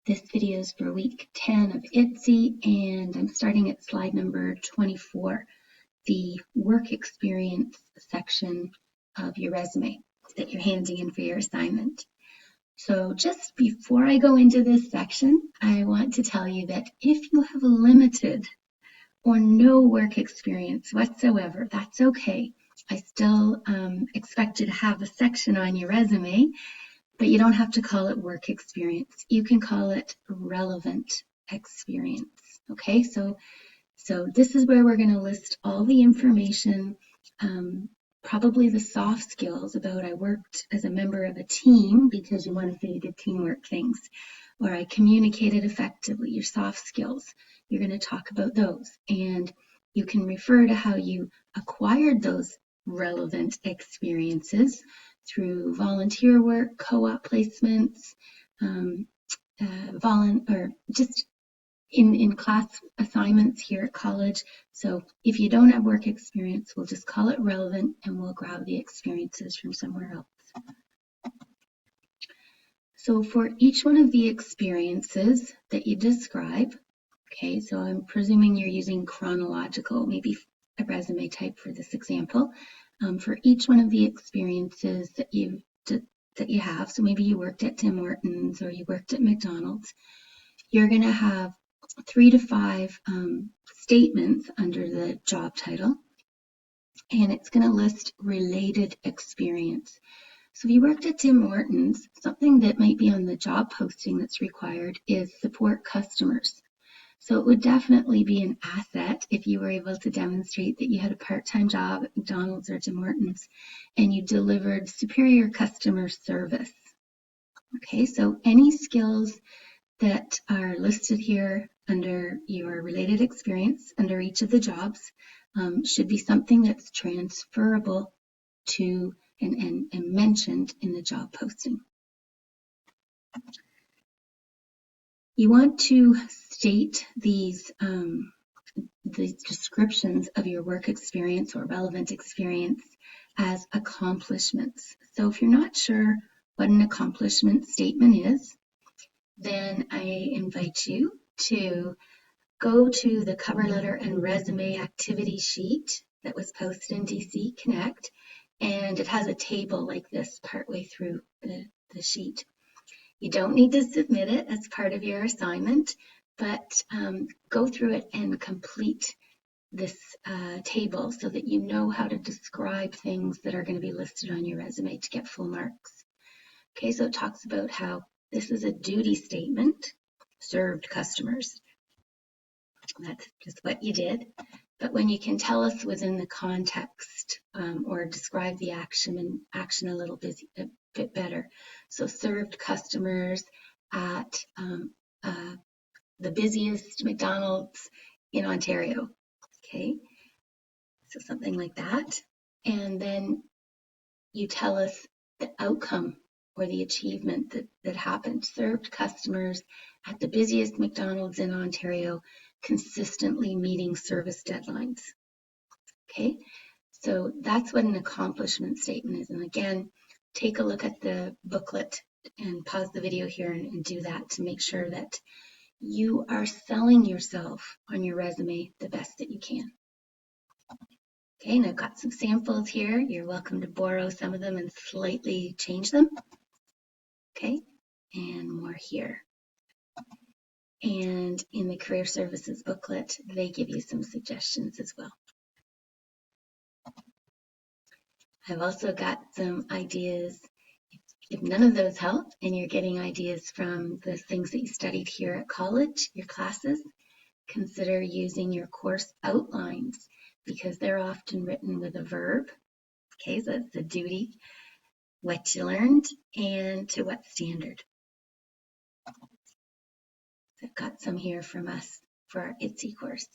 This video is for week 10 of ITSE, and I'm starting at slide number 24, the work experience section of your resume that you're handing in for your assignment. So just before I go into this section, I want to tell you that if you have limited or no work experience whatsoever, that's okay. I still expect you to have a section on your resume, but you don't have to call it work experience. You can call it relevant experience. Okay, so this is where we're going to list all the information, probably the soft skills about I worked as a member of a team, because you want to say you did teamwork things, or I communicated effectively, your soft skills. You're going to talk about those, and you can refer to how you acquired those relevant experiences through volunteer work, co-op placements, or just in class assignments here at college. So if you don't have work experience, we'll just call it relevant and we'll grab the experiences from somewhere else. So for each one of the experiences that you describe, okay, so I'm presuming you're using chronological, maybe a resume type for this example. For each one of the experiences that you have, so maybe you worked at Tim Hortons or you worked at McDonald's, you're going to have 3 to 5 statements under the job title, and it's going to list related experience. So if you worked at Tim Hortons, something that might be on the job posting that's required is support customers. So it would definitely be an asset if you were able to demonstrate that you had a part-time job at McDonald's or Tim Hortons and you delivered superior customer service. Okay, so any skills that are listed here under your related experience under each of the jobs should be something that's transferable to and mentioned in the job posting. You want to state these descriptions of your work experience or relevant experience as accomplishments. So if you're not sure what an accomplishment statement is, then I invite you to go to the cover letter and resume activity sheet that was posted in DC Connect, and it has a table like this partway through the sheet. You don't need to submit it as part of your assignment, but go through it and complete this table so that you know how to describe things that are going to be listed on your resume to get full marks. Okay, so it talks about how this is a duty statement, served customers. That's just what you did. But when you can tell us within the context or describe the action a little bit better. So served customers at the busiest McDonald's in Ontario. Okay, so something like that. And then you tell us the outcome or the achievement that happened. Served customers at the busiest McDonald's in Ontario, consistently meeting service deadlines. Okay, so that's what an accomplishment statement is. And again, take a look at the booklet and pause the video here and do that to make sure that you are selling yourself on your resume the best that you can. Okay, and I've got some samples here. You're welcome to borrow some of them and slightly change them. Okay, and more here. And in the Career Services booklet, they give you some suggestions as well. I've also got some ideas. If none of those help and you're getting ideas from the things that you studied here at college, your classes, consider using your course outlines because they're often written with a verb. Okay, so that's the duty, what you learned, and to what standard. I've got some here from us for our ITSE course.